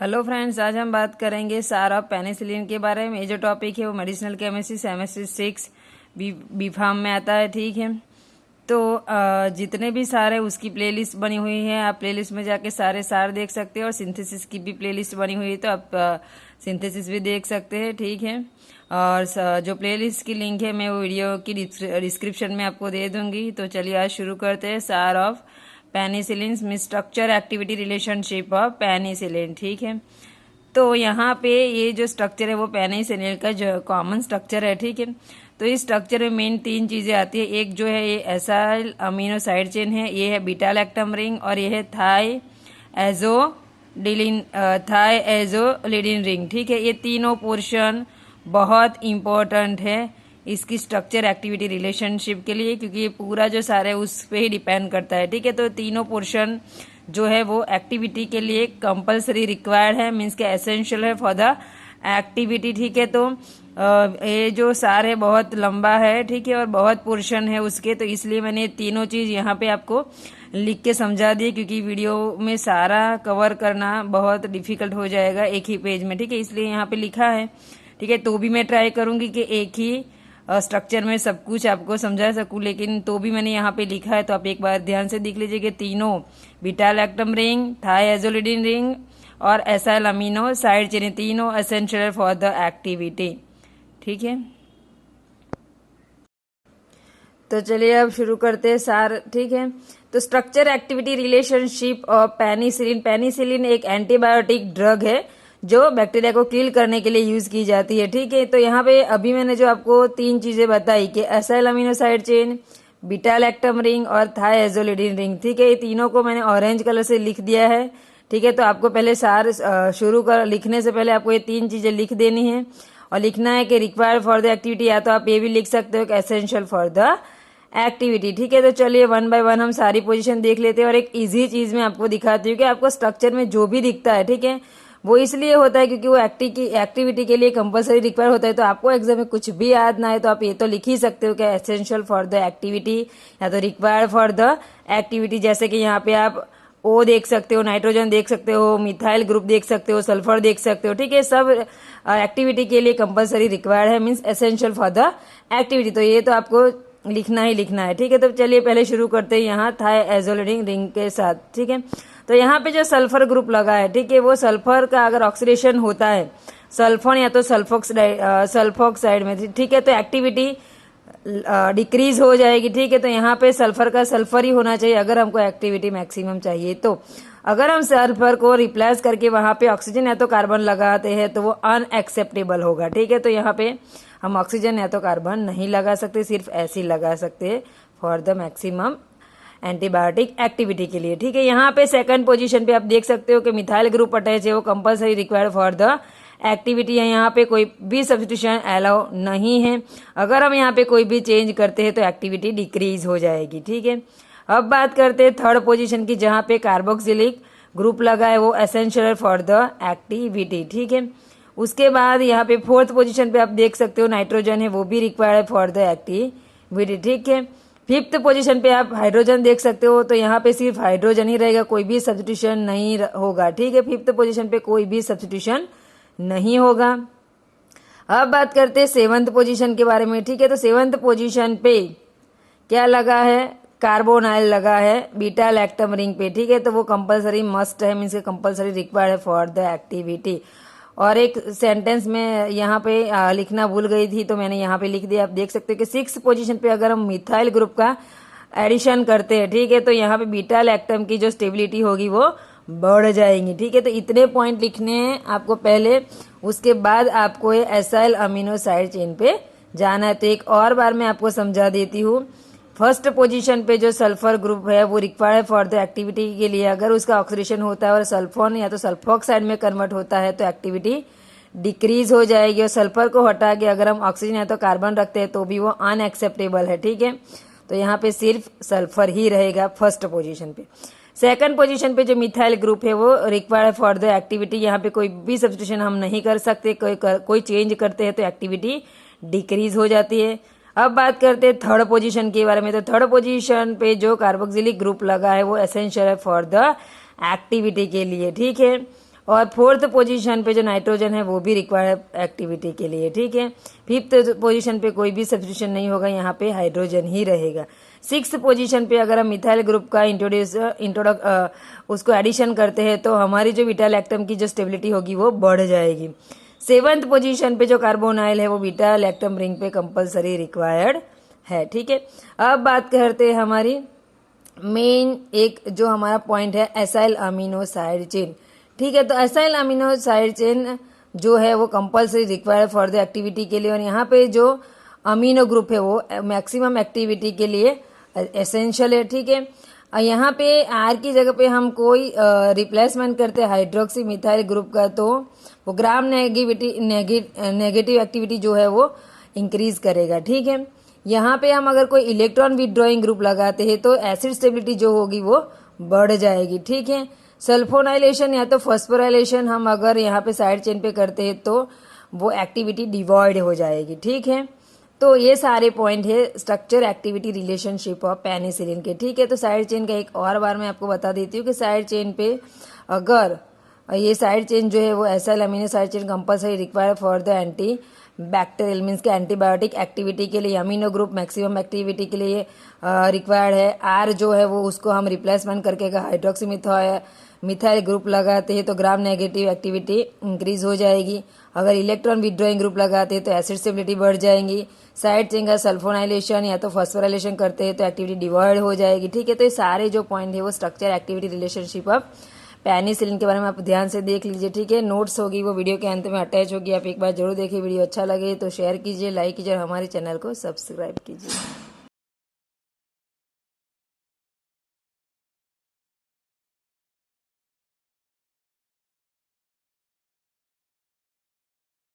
Hello friends, आज हम बात करेंगे सार ऑफ पेनिसिलिन के बारे में। ये जो टॉपिक है वो medicinal chemistry semester 6 B pharm में आता है। ठीक है, तो जितने भी सारे उसकी प्लेलिस्ट बनी हुई है, आप प्लेलिस्ट में जाके सारे सार देख सकते हो। और सिंथेसिस की भी प्लेलिस्ट बनी हुई है, तो आप सिंथेसिस भी देख सकते हैं। ठीक है, और जो प्लेलिस्ट की लिंक है मैं वो वीडियो की डिस्क्रिप्शन में आपको दे दूंगी। तो चलिए आज शुरू करते हैं। सार ऑफ पेनिसिलिन में structure activity relationship of penicillin. ठीक है, तो यहाँ पे ये जो स्ट्रक्चर है वो पेनिसिलिन का जो कॉमन स्ट्रक्चर है। ठीक है, तो इस स्ट्रक्चर में मेन 3 चीजें आती है। एक जो है ये एसाइल अमीनो साइड चेन है, ये है बीटा लैक्टम रिंग, और ये है थाई एजोलिडिन रिंग। ठीक है, ये तीनों पोर्शन बहुत इंपॉर्टेंट है इसकी स्ट्रक्चर एक्टिविटी रिलेशनशिप के लिए, क्योंकि ये पूरा जो सारा है उस पे ही डिपेंड करता है। ठीक है, तो तीनों पोर्शन जो है वो एक्टिविटी के लिए कंपलसरी रिक्वायर्ड है, मीन्स के एसेंशियल है फॉर द एक्टिविटी। ठीक है, तो ये जो सार है बहुत लंबा है। ठीक है, और बहुत पोर्शन है उसके, तो इसलिए मैंने तीनों चीज यहाँ पे आपको लिख के समझा दी, क्योंकि वीडियो में सारा कवर करना बहुत डिफिकल्ट हो जाएगा एक ही पेज में। ठीक है, इसलिए यहाँ पे लिखा है। ठीक है, तो भी मैं ट्राई करूंगी कि एक ही स्ट्रक्चर में सब कुछ आपको समझा सकूं, लेकिन तो भी मैंने यहाँ पे लिखा है, तो आप एक बार ध्यान से देख लीजिए कि तीनों बीटा लैक्टम रिंग, थाइएजोलिडिन रिंग और एसाइल अमीनो साइड चेन तीनों एसेंशियल फॉर द एक्टिविटी। ठीक है, तो चलिए अब शुरू करते हैं सार। ठीक है, तो structure activity relationship of penicillin. Penicillin एक एंटीबायोटिक ड्रग है जो बैक्टीरिया को किल करने के लिए यूज की जाती है। ठीक है, तो यहाँ पे अभी मैंने जो आपको 3 चीजें बताई कि acyl amino side chain, beta lactam ring और थाइएजोलिडिन रिंग। ठीक है, ये तीनों को मैंने ऑरेंज कलर से लिख दिया है। ठीक है, तो आपको पहले सार शुरू कर लिखने से पहले आपको ये 3 चीजें लिख देनी है और लिखना है कि रिक्वायर्ड फॉर द एक्टिविटी, या तो आप ये भी लिख सकते हो कि एसेंशियल फॉर द एक्टिविटी। ठीक है, तो चलिए 1 बाय 1 हम सारी पोजीशन देख लेते हैं और एक इजी चीज में आपको दिखाती हूँ कि आपको स्ट्रक्चर में जो भी दिखता है, ठीक है, वो इसलिए होता है क्योंकि वो एक्टिविटी के लिए कंपलसरी रिक्वायर होता है। तो आपको एग्जाम में कुछ भी याद ना है तो आप ये तो लिख ही सकते हो कि एसेंशियल फॉर द एक्टिविटी या तो रिक्वायर्ड फॉर द एक्टिविटी। जैसे कि यहाँ पे आप ओ देख सकते हो, नाइट्रोजन देख सकते हो, मिथाइल ग्रुप देख सकते हो, सल्फर देख सकते हो। ठीक है, सब एक्टिविटी के लिए कंपलसरी रिक्वायर्ड है, means essential for the activity. तो ये तो आपको लिखना ही लिखना है। ठीक है, तो चलिए पहले शुरू करते हैं यहाँ थाइएजोलिडिन रिंग के साथ। ठीक है, तो यहाँ पे जो सल्फर ग्रुप लगा है, ठीक है, वो सल्फर का अगर ऑक्सीडेशन होता है सल्फोन या तो सल्फोक्साइड में, ठीक है, तो एक्टिविटी डिक्रीज हो जाएगी। ठीक है, तो यहाँ पे सल्फर का सल्फर ही होना चाहिए अगर हमको एक्टिविटी मैक्सिमम चाहिए। तो अगर हम सल्फर को रिप्लेस करके वहां पे ऑक्सीजन या तो कार्बन लगाते हैं तो वो अनएक्सेप्टेबल होगा। ठीक है, तो यहाँ पे हम ऑक्सीजन या तो कार्बन नहीं लगा सकते, सिर्फ ऐसे ही लगा सकते हैं for the maximum antibiotic activity के लिए। ठीक है, यहाँ पे सेकंड पोजीशन पे आप देख सकते हो कि मिथाइल ग्रुप अटैच है, वो compulsory required for the activity है। यहाँ पे कोई भी सब्स्टिट्यूशन अलाउ नहीं है। अगर हम यहाँ पे कोई भी चेंज करते हैं तो एक्टिविटी डिक्रीज हो जाएगी। ठीक है, अब बात करते हैं थर्ड पोजीशन की, जहाँ पे कार्बोक्सिलिक ग्रुप लगा है, वो एसेंशियल फॉर द एक्टिविटी। ठीक है, उसके बाद यहाँ पे फोर्थ पोजीशन पे आप देख सकते हो नाइट्रोजन है, वो भी रिक्वायर्ड है फॉर द एक्टिविटी। ठीक है, फिफ्थ पोजीशन पे आप हाइड्रोजन देख सकते हो, तो यहाँ पे सिर्फ हाइड्रोजन ही रहेगा, कोई भी सब्स्टिट्यूशन नहीं होगा। ठीक है, फिफ्थ पोजीशन पे कोई भी सब्स्टिट्यूशन नहीं होगा। अब बात करते हैं सेवंथ पोजीशन के बारे में। ठीक है, तो सेवंथ पोजीशन पे क्या लगा है, कार्बोनाइल लगा है बीटा लैक्टम रिंग पे। ठीक है, तो वो कंपलसरी मस्ट है, मीन्स कंपलसरी रिक्वायर्ड है फॉर द एक्टिविटी। और एक सेंटेंस में यहाँ पे लिखना भूल गई थी, तो मैंने यहाँ पे लिख दिया, आप देख सकते हो कि 6th पोजीशन पे अगर हम मिथाइल ग्रुप का एडिशन करते हैं, ठीक है, तो यहाँ पे बीटा लैक्टम की जो स्टेबिलिटी होगी वो बढ़ जाएंगी। ठीक है, तो इतने पॉइंट लिखने हैं आपको पहले, उसके बाद आपको ये एसाइल अमीनो साइड चेन पे जाना है। तो एक और बार मैं आपको समझा देती हूँ। फर्स्ट पोजीशन पे जो सल्फर ग्रुप है वो रिक्वायर्ड फॉर द एक्टिविटी के लिए, अगर उसका ऑक्सीडेशन होता है और सल्फोन या तो सल्फोक्साइड में कन्वर्ट होता है तो एक्टिविटी डिक्रीज हो जाएगी। और सल्फर को हटा के अगर हम ऑक्सीजन या तो कार्बन रखते हैं तो भी वो अनएक्सेप्टेबल है। ठीक है, तो यहाँ पे सिर्फ सल्फर ही रहेगा फर्स्ट पोजीशन पे। सेकंड पोजीशन पे जो मिथाइल ग्रुप है वो रिक्वायर्ड फॉर द एक्टिविटी, यहाँ पे कोई भी सब्स्टिट्यूशन हम नहीं कर सकते, कोई चेंज करते हैं तो एक्टिविटी डिक्रीज हो जाती है। अब बात करते हैं थर्ड पोजीशन के बारे में। तो थर्ड पोजीशन पे जो कार्बोक्सिलिक ग्रुप लगा है वो एसेंशियल है फॉर द एक्टिविटी के लिए। ठीक है, और फोर्थ पोजीशन पे जो नाइट्रोजन है वो भी रिक्वायर्ड एक्टिविटी के लिए, ठीक है। फिफ्थ पोजीशन पे कोई भी सब्स्टिट्यूशन नहीं होगा, यहाँ पे हाइड्रोजन ही रहेगा। सिक्स्थ पोजीशन पे अगर हम मिथाइल ग्रुप का उसको एडिशन करते हैं तो हमारी जो बीटा लैक्टम की जो स्टेबिलिटी होगी वो बढ़ जाएगी। सेवंथ पोजीशन पे जो कार्बोनाइल है वो बीटा लैक्टम रिंग पे कंपलसरी रिक्वायर्ड है, ठीक है। अब बात करते हैं हमारी मेन एक जो हमारा पॉइंट है एसाइल अमीनो साइड चेन, ठीक है। तो एसाइल अमीनो साइड चेन जो है वो compulsory required for the activity के लिए, और यहाँ पे जो अमीनो ग्रुप है वो मैक्सिमम एक्टिविटी के लिए एसेंशियल है, ठीक है। यहाँ पे आर की जगह पे हम कोई रिप्लेसमेंट करते हैं हाइड्रोक्सी मिथाइल ग्रुप का, तो वो ग्राम नेगेटिव एक्टिविटी जो है वो इंक्रीज करेगा, ठीक है। यहाँ पे हम अगर कोई इलेक्ट्रॉन विथड्रॉइंग ग्रुप लगाते हैं तो एसिड स्टेबिलिटी जो होगी वो बढ़ जाएगी, ठीक है। सल्फोनाइलेशन या तो फॉस्फोराइलेशन हम अगर यहाँ पे साइड चेन पे करते हैं तो वो एक्टिविटी डिवॉइड हो जाएगी, ठीक है। तो ये सारे पॉइंट है structure activity relationship of penicillin के, ठीक है। तो साइड चेन का एक और बार मैं आपको बता देती हूँ कि साइड चेन पे अगर ये साइड चेन जो है वो acyl amino side chain compulsory required for the anti bacterial means के एंटीबायोटिक एक्टिविटी के लिए, अमीनो ग्रुप मैक्सिमम एक्टिविटी के लिए रिक्वायर्ड है। आर जो है वो उसको हम रिप्लेसमेंट करके हाइड्रोक्सी मिथाइल ग्रुप लगाते हैं तो ग्राम नेगेटिव एक्टिविटी इंक्रीज हो जाएगी। अगर इलेक्ट्रॉन विथड्रॉइंग ग्रुप लगाते हैं तो एसिड स्टेबिलिटी बढ़ जाएंगी। साइड चेन का सल्फोनाइलेशन या तो फॉस्फोराइलेशन करते हैं तो एक्टिविटी डिवॉइड हो जाएगी, ठीक है। तो ये सारे जो पॉइंट है वो structure activity relationship of penicillin के बारे में आप ध्यान से देख लीजिए, ठीक है। नोट्स होगी वो वीडियो के अंत में अटैच होगी, आप एक बार जरूर देखिए। वीडियो अच्छा लगे तो शेयर कीजिए, लाइक कीजिए और हमारे चैनल को सब्सक्राइब कीजिए।